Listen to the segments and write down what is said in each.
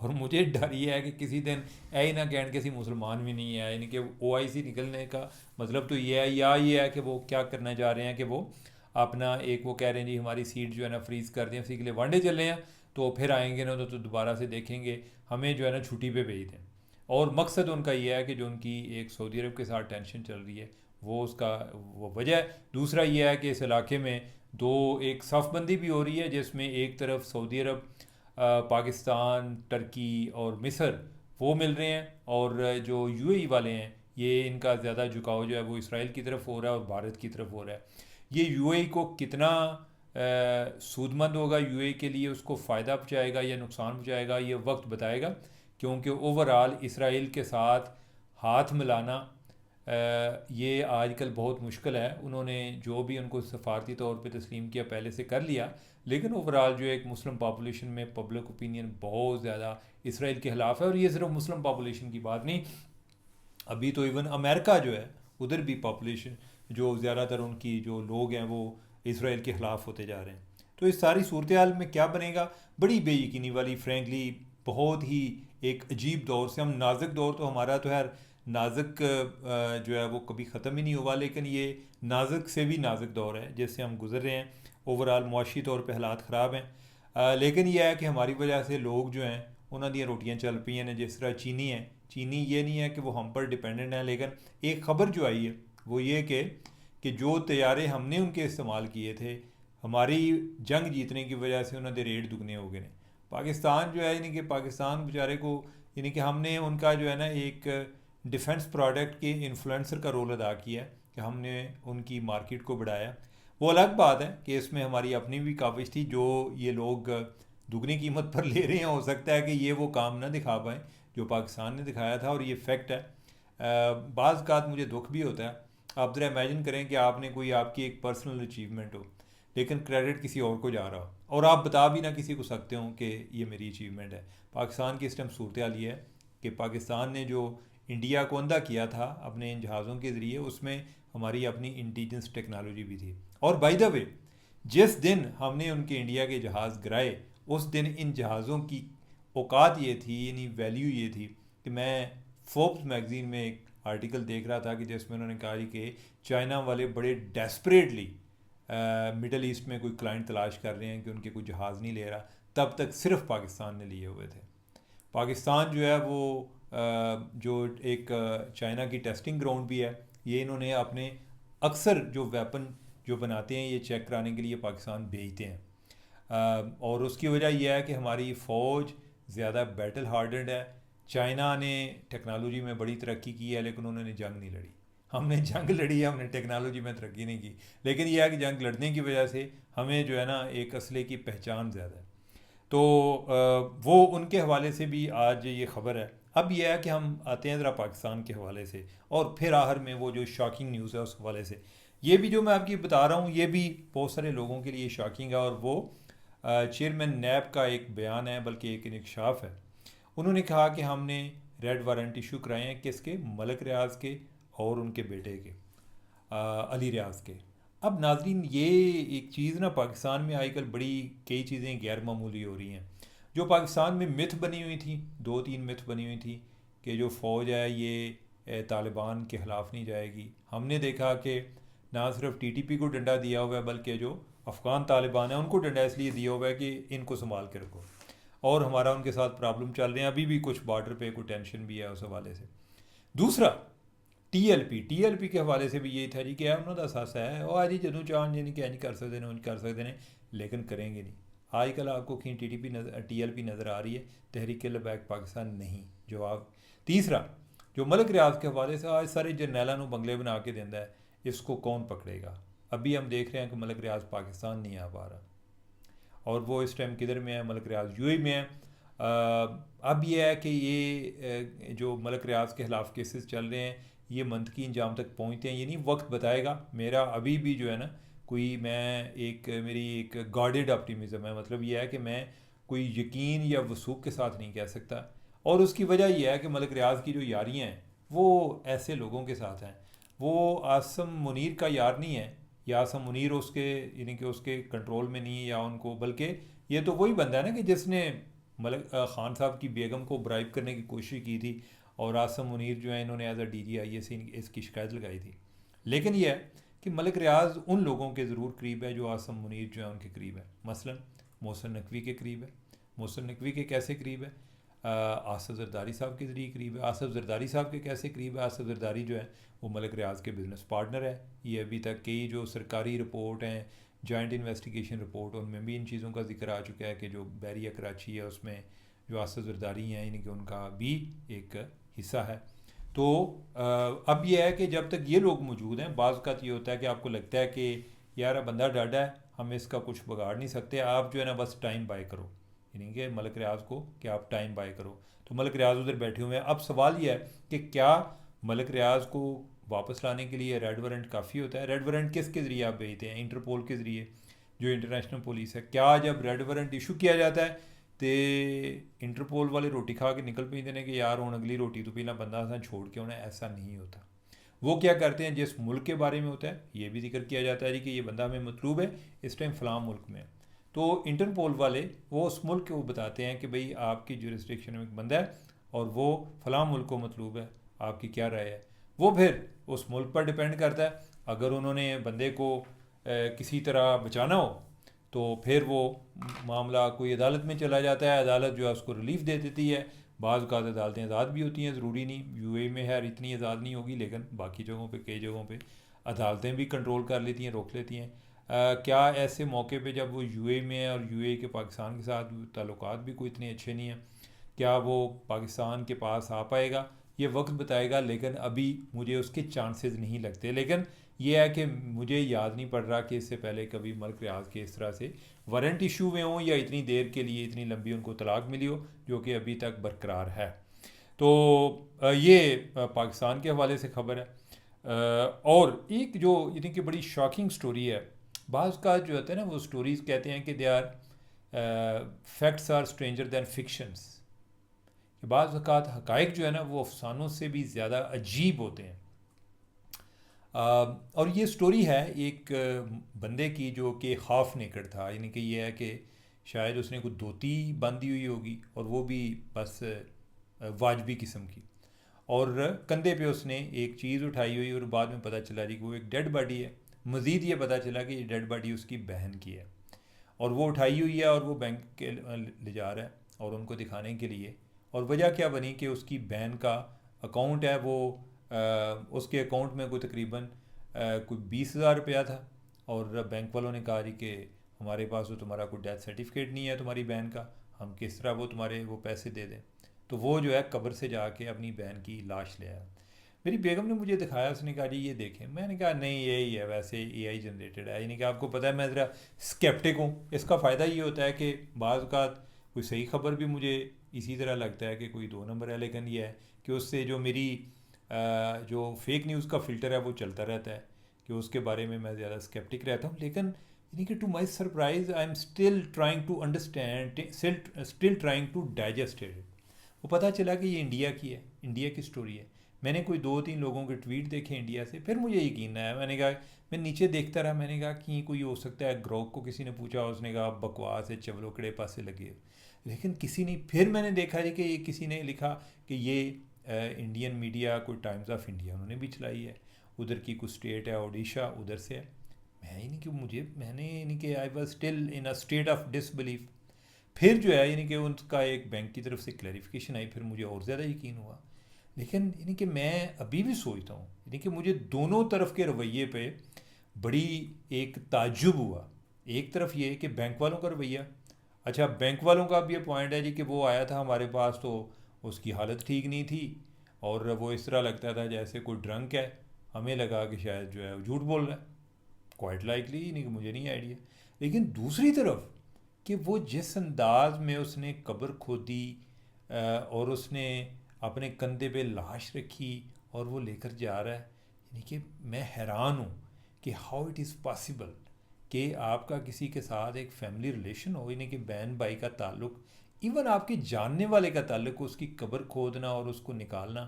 اور مجھے ڈر یہ ہے کہ کسی دن اے ہی نہ کہن کسی مسلمان بھی نہیں ہے، یعنی کہ او آئی سی نکلنے کا مطلب تو یہ ہے، یا یہ ہے کہ وہ کیا کرنا چاہ رہے ہیں کہ وہ اپنا ایک وہ کہہ رہے ہیں جی ہماری سیٹ جو ہے نا فریز کر دیں، اسی کے لیے ون ڈے چل رہے ہیں، تو پھر آئیں گے نا تو دوبارہ سے دیکھیں گے، ہمیں جو ہے نا چھٹی پہ بھیج دیں۔ اور مقصد ان کا یہ ہے کہ جو ان کی ایک سعودی عرب کے ساتھ ٹینشن چل رہی ہے وہ اس کا وہ وجہ ہے۔ دوسرا یہ ہے کہ اس علاقے میں ایک صف بندی بھی ہو رہی ہے، جس میں ایک طرف سعودی عرب، پاکستان، ترکی اور مصر وہ مل رہے ہیں، اور جو یو اے ای والے ہیں یہ ان کا زیادہ جھکاؤ جو ہے وہ اسرائیل کی طرف ہو رہا ہے اور بھارت کی طرف ہو رہا ہے۔ یہ یو اے ای کو کتنا سود مند ہوگا یو اے ای کے لیے، اس کو فائدہ پہنچائے گا یا نقصان پہنچائے گا، یہ وقت بتائے گا، کیونکہ اوورال اسرائیل کے ساتھ ہاتھ ملانا یہ آج کل بہت مشکل ہے۔ انہوں نے جو بھی ان کو سفارتی طور پہ تسلیم کیا پہلے سے کر لیا، لیکن اوورال جو ایک مسلم پاپولیشن میں پبلک اوپینین بہت زیادہ اسرائیل کے خلاف ہے۔ اور یہ صرف مسلم پاپولیشن کی بات نہیں، ابھی تو ایون امریکہ جو ہے ادھر بھی پاپولیشن جو زیادہ تر ان کی جو لوگ ہیں وہ اسرائیل کے خلاف ہوتے جا رہے ہیں۔ تو اس ساری صورتحال میں کیا بنے گا، بڑی بے یقینی والی، فرینکلی بہت ہی ایک عجیب دور سے ہم نازک دور، تو ہمارا تو خیر نازک جو ہے وہ کبھی ختم ہی نہیں ہوا، لیکن یہ نازک سے بھی نازک دور ہے جس سے ہم گزر رہے ہیں۔ اوورال معاشی طور پہ حالات خراب ہیں، لیکن یہ ہے کہ ہماری وجہ سے لوگ جو ہیں انہوں دیا روٹیاں چل پی ہیں، جس طرح چینی ہیں، چینی یہ نہیں ہے کہ وہ ہم پر ڈپینڈنٹ ہیں، لیکن ایک خبر جو آئی ہے وہ یہ کہ جو طیارے ہم نے ان کے استعمال کیے تھے، ہماری جنگ جیتنے کی وجہ سے انہوں نے ریٹ دگنے ہو گئے ہیں۔ پاکستان جو ہے، یعنی کہ پاکستان بیچارے کو، یعنی کہ ہم نے ان کا جو ہے نا ایک ڈیفنس پروڈکٹ کے انفلوئنسر کا رول ادا کیا ہے کہ ہم نے ان کی مارکیٹ کو بڑھایا۔ وہ الگ بات ہے کہ اس میں ہماری اپنی بھی کاوش تھی، جو یہ لوگ دگنی قیمت پر لے رہے ہیں، ہو سکتا ہے کہ یہ وہ کام نہ دکھا پائیں جو پاکستان نے دکھایا تھا، اور یہ فیکٹ ہے۔ بعض اوقات مجھے دکھ بھی ہوتا ہے، آپ ذرا امیجن کریں کہ آپ نے کوئی آپ کی ایک پرسنل اچیومنٹ ہو، لیکن کریڈٹ کسی اور کو جا رہا ہو، اور آپ بتا بھی نہ کسی کو سکتے ہوں کہ یہ میری اچیومنٹ ہے۔ پاکستان کی اس ٹائم صورتحال یہ ہے کہ پاکستان نے جو انڈیا کو اندھا کیا تھا اپنے ان جہازوں کے ذریعے، اس میں ہماری اپنی انٹیلیجنس ٹیکنالوجی بھی تھی۔ اور بائی دا وے، جس دن ہم نے ان کے انڈیا کے جہاز گرائے، اس دن ان جہازوں کی اوقات یہ تھی، یعنی ویلیو یہ تھی کہ میں فوربس میگزین میں ایک آرٹیکل دیکھ رہا تھا کہ جس میں انہوں نے کہا کہ چائنا والے بڑے ڈیسپریٹلی مڈل ایسٹ میں کوئی کلائنٹ تلاش کر رہے ہیں کہ ان کے کوئی جہاز نہیں لے رہا، تب تک صرف پاکستان نے لیے ہوئے تھے۔ پاکستان جو ہے وہ جو ایک چائنا کی ٹیسٹنگ گراؤنڈ بھی ہے، یہ انہوں نے اپنے اکثر جو ویپن جو بناتے ہیں یہ چیک کرانے کے لیے پاکستان بھیجتے ہیں، اور اس کی وجہ یہ ہے کہ ہماری فوج زیادہ بیٹل ہارڈنڈ ہے۔ چائنا نے ٹیکنالوجی میں بڑی ترقی کی ہے، لیکن انہوں نے جنگ نہیں لڑی۔ ہم نے جنگ لڑی ہے، ہم نے ٹیکنالوجی میں ترقی نہیں کی، لیکن یہ ہے کہ جنگ لڑنے کی وجہ سے ہمیں جو ہے نا ایک اسلحے کی پہچان زیادہ ہے۔ تو وہ ان کے حوالے سے بھی آج یہ خبر ہے۔ اب یہ ہے کہ ہم آتے ہیں ذرا پاکستان کے حوالے سے، اور پھر آخر میں وہ جو شاکنگ نیوز ہے اس حوالے سے۔ یہ بھی جو میں آپ کی بتا رہا ہوں یہ بھی بہت سارے لوگوں کے لیے شاکنگ ہے، اور وہ چیئرمین نیب کا ایک بیان ہے، بلکہ ایک انکشاف ہے۔ انہوں نے کہا کہ ہم نے ریڈ وارنٹ ایشو کرائے ہیں، کس کے؟ ملک ریاض کے اور ان کے بیٹے کے، علی ریاض کے۔ اب ناظرین، یہ ایک چیز نا پاکستان میں آج کل بڑی کئی چیزیں غیر معمولی ہو رہی ہیں۔ جو پاکستان میں متھ بنی ہوئی تھی، 2-3 متھ بنی ہوئی تھی کہ جو فوج ہے یہ طالبان کے خلاف نہیں جائے گی۔ ہم نے دیکھا کہ نہ صرف ٹی ٹی پی کو ڈنڈا دیا ہوا ہے، بلکہ جو افغان طالبان ہیں ان کو ڈنڈا اس لیے دیا ہوا ہے کہ ان کو سنبھال کے رکھو، اور ہمارا ان کے ساتھ پرابلم چل رہے ہیں، ابھی بھی کچھ بارڈر پہ کوئی ٹینشن بھی ہے اس حوالے سے۔ دوسرا ٹی ایل پی کے حوالے سے بھی یہی تھا جی کہ انہوں کا ساس ہے وہ آج ہی جدوں چاہن جی کہ کر سکتے ہیں کر سکتے ہیں، لیکن کریں گے نہیں۔ آج کل آپ کو کہیں ٹی ایل پی نظر آ رہی ہے، تحریک لبیک پاکستان نہیں جواب۔ تیسرا جو ملک ریاض کے حوالے سے آج سارے جرنیلاں نو بنگلے بنا کے دینا ہے، اس کو کون پکڑے گا؟ ابھی ہم دیکھ رہے ہیں کہ ملک ریاض پاکستان نہیں آ پا رہا، اور وہ اس ٹائم کدھر میں ہے؟ ملک ریاض یو اے میں ہے۔ اب یہ ہے کہ یہ جو ملک ریاض کے خلاف کیسز چل رہے ہیں یہ منطقی انجام تک پہنچتے ہیں، یہ نہیں، وقت بتائے گا۔ میرا ابھی بھی جو ہے نا میری ایک گارڈڈ آپٹیمزم ہے، مطلب یہ ہے کہ میں کوئی یقین یا وثوق کے ساتھ نہیں کہہ سکتا، اور اس کی وجہ یہ ہے کہ ملک ریاض کی جو یاریاں ہیں وہ ایسے لوگوں کے ساتھ ہیں۔ وہ عاصم منیر کا یار نہیں ہے، یا عاصم منیر اس کے یعنی کہ اس کے کنٹرول میں نہیں ہے یا ان کو، بلکہ یہ تو وہی بندہ ہے نا کہ جس نے ملک خان صاحب کی بیگم کو برائب کرنے کی کوشش کی تھی، اور عاصم منیر جو ہیں انہوں نے ایز اے ڈی جی آئی اے سے اس کی شکایت لگائی تھی. لیکن یہ ہے کہ ملک ریاض ان لوگوں کے ضرور قریب ہے جو عاصم منیر جو ہیں ان کے قریب ہے. مثلا محسن نقوی کے قریب ہے. محسن نقوی کے کیسے قریب ہے؟ آصف زرداری صاحب کے ذریعے قریب ہے. آصف زرداری صاحب کے کیسے قریب ہے؟ آصف زرداری جو ہے وہ ملک ریاض کے بزنس پارٹنر ہے. یہ ابھی تک کئی جو سرکاری رپورٹ ہیں، جوائنٹ انویسٹیگیشن رپورٹ، ان میں بھی ان چیزوں کا ذکر آ چکا ہے کہ جو بحریہ کراچی ہے اس میں جو آصف زرداری ہیں، یعنی کہ ان کا بھی ایک حصہ ہے. تو اب یہ ہے کہ جب تک یہ لوگ موجود ہیں، بعض اوقات یہ ہوتا ہے کہ آپ کو لگتا ہے کہ یار بندہ ڈاڈا ہے، ہم اس کا کچھ بگاڑ نہیں سکتے، آپ جو ہے نا بس ٹائم بائی کرو، یعنی کہ ملک ریاض کو کہ آپ ٹائم بائی کرو. تو ملک ریاض ادھر بیٹھے ہوئے ہیں. اب سوال یہ ہے کہ کیا ملک ریاض کو واپس لانے کے لیے ریڈ وارنٹ کافی ہوتا ہے؟ ریڈ وارنٹ کس کے ذریعے آپ بھیجتے ہیں؟ انٹرپول کے ذریعے، جو انٹرنیشنل پولیس ہے. کیا جب ریڈ وارنٹ ایشو کیا جاتا ہے تو انٹرپول والے روٹی کھا کے نکل پہ دینے کہ یار ہوں اگلی روٹی تو پہلا بندہ سا چھوڑ کے انہیں؟ ایسا نہیں ہوتا. وہ کیا کرتے ہیں، جس ملک کے بارے میں ہوتا ہے یہ بھی ذکر کیا جاتا ہے کہ یہ بندہ ہمیں مطلوب ہے اس ٹائم فلاں ملک میں. تو انٹرپول والے وہ اس ملک کو بتاتے ہیں کہ بھئی آپ کی جورسڈکشن میں ایک بندہ ہے اور وہ فلاں ملک کو مطلوب ہے، آپ کی کیا رائے ہے؟ وہ پھر اس ملک پر ڈپینڈ کرتا ہے. اگر انہوں نے بندے کو کسی طرح بچانا ہو تو پھر وہ معاملہ کوئی عدالت میں چلا جاتا ہے، عدالت جو ہے اس کو ریلیف دے دیتی ہے. بعض اوقات عدالتیں آزاد بھی ہوتی ہیں، ضروری نہیں یو اے میں ہے اتنی آزاد نہیں ہوگی، لیکن باقی جگہوں پہ کئی جگہوں پہ عدالتیں بھی کنٹرول کر لیتی ہیں، روک لیتی ہیں. کیا ایسے موقع پہ جب وہ یو اے میں ہے اور یو اے کے پاکستان کے ساتھ تعلقات بھی کوئی اتنے اچھے نہیں ہیں، کیا وہ پاکستان کے پاس آ پائے گا؟ یہ وقت بتائے گا، لیکن ابھی مجھے اس کے چانسز نہیں لگتے. لیکن یہ ہے کہ مجھے یاد نہیں پڑ رہا کہ اس سے پہلے کبھی ملک ریاض کے اس طرح سے وارنٹ ایشو ہوئے ہوں یا اتنی دیر کے لیے اتنی لمبی ان کو طلاق ملی ہو، جو کہ ابھی تک برقرار ہے. تو یہ پاکستان کے حوالے سے خبر ہے. اور ایک جو یعنی کہ بڑی شاکنگ سٹوری ہے، بعض کا جو ہوتا ہے نا وہ سٹوریز کہتے ہیں کہ they are facts are stranger than fictions, کہ بعض اوقات حقائق جو ہے نا وہ افسانوں سے بھی زیادہ عجیب ہوتے ہیں. اور یہ سٹوری ہے ایک بندے کی جو کہ ہاف نیکڈ تھا، یعنی کہ یہ ہے کہ شاید اس نے کوئی دھوتی باندھی ہوئی ہوگی اور وہ بھی بس واجبی قسم کی، اور کندھے پہ اس نے ایک چیز اٹھائی ہوئی، اور بعد میں پتہ چلا جی کہ وہ ایک ڈیڈ باڈی ہے. مزید یہ پتہ چلا کہ یہ ڈیڈ باڈی اس کی بہن کی ہے، اور وہ اٹھائی ہوئی ہے اور وہ بینک کے لے جا رہا ہے اور ان کو دکھانے کے لیے. اور وجہ کیا بنی کہ اس کی بہن کا اکاؤنٹ ہے، وہ اس کے اکاؤنٹ میں کوئی تقریباً کوئی 20,000 روپیہ تھا، اور بینک والوں نے کہا جی کہ ہمارے پاس تو تمہارا کوئی ڈیتھ سرٹیفکیٹ نہیں ہے تمہاری بہن کا، ہم کس طرح وہ تمہارے وہ پیسے دے دیں. تو وہ جو ہے قبر سے جا کے اپنی بہن کی لاش لے آیا. میری بیگم نے مجھے دکھایا، اس نے کہا جی یہ دیکھیں. میں نے کہا نہیں یہی ہے، ویسے اے آئی جنریٹڈ ہے. یعنی کہ آپ کو پتہ ہے میں ذرا اسکیپٹک ہوں. اس کا فائدہ یہ ہوتا ہے کہ بعض اوقات کوئی صحیح خبر بھی مجھے اسی طرح لگتا ہے کہ کوئی 2 نمبر ہے، لیکن یہ ہے کہ اس سے جو میری جو فیک نیوز کا فلٹر ہے وہ چلتا رہتا ہے کہ اس کے بارے میں زیادہ اسکیپٹک رہتا ہوں. لیکن یعنی کہ to my surprise I am still trying to understand, still trying to digest it. وہ پتہ چلا کہ یہ انڈیا کی ہے، انڈیا کی سٹوری ہے. میں نے کوئی 2-3 لوگوں کے ٹویٹ دیکھے انڈیا سے، پھر مجھے یقین آیا. میں نے کہا، میں نیچے دیکھتا رہا، میں نے کہا کہ کوئی ہو سکتا ہے گروک کو کسی نے پوچھا، اس نے کہا بکواس ہے، چولوکڑے پاسے لگے. لیکن کسی نے، پھر میں نے دیکھا جی کہ یہ کسی نے لکھا کہ یہ انڈین میڈیا کوئی ٹائمز آف انڈیا انہوں نے بھی چلائی ہے، ادھر کی کوئی اسٹیٹ ہے اوڈیشہ، ادھر سے ہے. میں یعنی کہ میں نے یعنی کہ I was still in a state of disbelief. پھر جو ہے یعنی کہ ان کا ایک بینک کی طرف سے کلیریفیکیشن آئی، پھر مجھے اور زیادہ یقین ہوا. لیکن یعنی کہ میں ابھی بھی سوچتا ہوں یعنی کہ مجھے دونوں طرف کے رویے پہ بڑی ایک تعجب ہوا. ایک طرف یہ کہ بینک والوں کا رویہ، اچھا بینک والوں کا بھی یہ پوائنٹ ہے جی کہ وہ آیا تھا ہمارے پاس تو اس کی حالت ٹھیک نہیں تھی، اور وہ اس طرح لگتا تھا جیسے کوئی ڈرنک ہے. ہمیں لگا کہ شاید جو ہے وہ جھوٹ بول رہا ہے، کوائٹ لائکلی، نہیں کہ مجھے نہیں آئیڈیا. لیکن دوسری طرف کہ وہ جس انداز میں اس نے قبر کھودی اور اس نے اپنے کندھے پہ لاش رکھی اور وہ لے کر جا رہا ہے، یعنی کہ میں حیران ہوں کہ ہاؤ اٹ از پاسبل کہ آپ کا کسی کے ساتھ ایک فیملی ریلیشن ہو، یعنی کہ بہن بھائی کا تعلق، ایون آپ کے جاننے والے کا تعلق، اس کی قبر کھودنا اور اس کو نکالنا.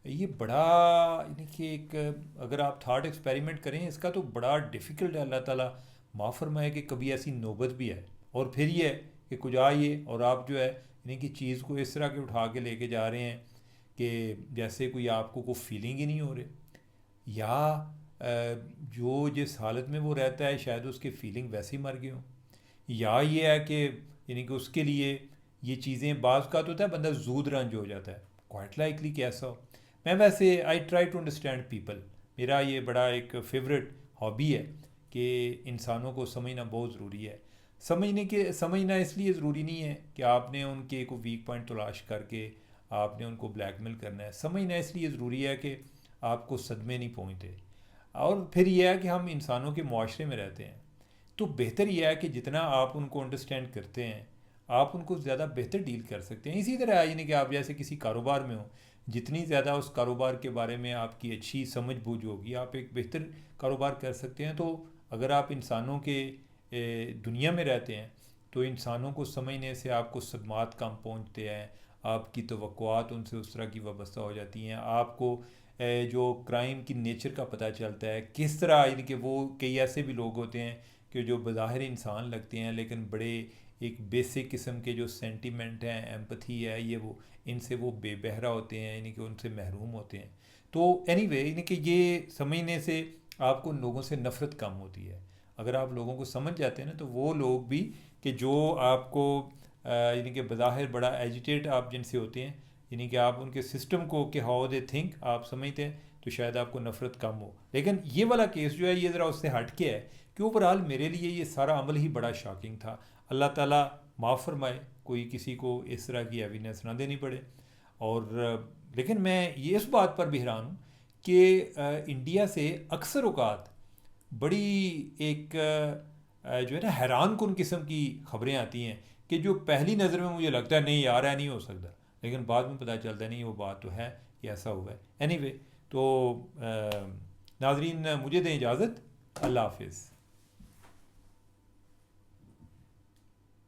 یہ بڑا یعنی کہ ایک، اگر آپ تھاٹ ایکسپیریمنٹ کریں اس کا تو بڑا ڈیفیکلٹ ہے. اللہ تعالیٰ معاف فرمائے کہ کبھی ایسی نوبت بھی ہے. اور پھر یہ ہے کہ کچھ آئیے اور آپ جو ہے یعنی کہ چیز کو اس طرح کے اٹھا کے لے کے جا رہے ہیں کہ جیسے کوئی آپ کو کوئی فیلنگ ہی نہیں ہو رہے، یا جو جس حالت میں وہ رہتا ہے شاید اس کے فیلنگ ویسے ہی مر گئے ہوں، یا یہ ہے کہ یعنی کہ اس کے لیے یہ چیزیں بعض کا تو ہوتا ہے بندہ زود رنج ہو جاتا ہے، کوائٹ لائکلی کہ ایسا ہو۔ میں ویسے I try to understand people, میرا یہ بڑا ایک فیوریٹ ہابی ہے کہ انسانوں کو سمجھنا بہت ضروری ہے۔ سمجھنا اس لیے ضروری نہیں ہے کہ آپ نے ان کے کوئی ویک پوائنٹ تلاش کر کے آپ نے ان کو بلیک میل کرنا ہے، سمجھنا اس لیے ضروری ہے کہ آپ کو صدمے نہیں پہنچتے۔ اور پھر یہ ہے کہ ہم انسانوں کے معاشرے میں رہتے ہیں، تو بہتر یہ ہے کہ جتنا آپ ان کو انڈرسٹینڈ کرتے ہیں آپ ان کو زیادہ بہتر ڈیل کر سکتے ہیں۔ اسی طرح یعنی کہ آپ جیسے کسی کاروبار میں ہوں، جتنی زیادہ اس کاروبار کے بارے میں آپ کی اچھی سمجھ بوجھ ہوگی آپ ایک بہتر کاروبار کر سکتے ہیں۔ تو اگر آپ انسانوں کے دنیا میں رہتے ہیں تو انسانوں کو سمجھنے سے آپ کو صدمات کم پہنچتے ہیں، آپ کی توقعات ان سے اس طرح کی وابستہ ہو جاتی ہیں، آپ کو جو کرائم کی نیچر کا پتہ چلتا ہے کس طرح، یعنی کہ وہ کئی ایسے بھی لوگ ہوتے ہیں کہ جو بظاہر انسان لگتے ہیں لیکن بڑے ایک بیسک قسم کے جو سینٹیمنٹ ہیں، ایمپتھی ہے، یہ وہ ان سے وہ بے بہرا ہوتے ہیں، یعنی کہ ان سے محروم ہوتے ہیں۔ تو اینی وے یعنی کہ یہ سمجھنے سے آپ کو لوگوں سے نفرت کم ہوتی ہے۔ اگر آپ لوگوں کو سمجھ جاتے ہیں نا تو وہ لوگ بھی کہ جو آپ کو یعنی کہ بظاہر بڑا ایجیٹیٹ آپ جن سے ہوتے ہیں، یعنی کہ آپ ان کے سسٹم کو کہ ہاؤ دے تھنک آپ سمجھتے ہیں، تو شاید آپ کو نفرت کم ہو۔ لیکن یہ والا کیس جو ہے یہ ذرا اس سے ہٹ کے ہے کہ اوورآل میرے لیے یہ سارا عمل ہی بڑا شاکنگ تھا۔ اللہ تعالیٰ معاف فرمائے کوئی کسی کو اس طرح کی ایویڈنس نہ دینی پڑے۔ اور لیکن میں یہ اس بات پر بھی حیران ہوں کہ انڈیا سے اکثر اوقات بڑی ایک جو ہے نا حیران کن قسم کی خبریں آتی ہیں کہ جو پہلی نظر میں مجھے لگتا ہے نہیں یار ہے نہیں ہو سکتا، لیکن بعد میں پتہ چلتا ہے نہیں وہ بات تو ہے کہ ایسا ہوا ہے۔ اینی وے تو ناظرین مجھے دیں اجازت، اللہ حافظ۔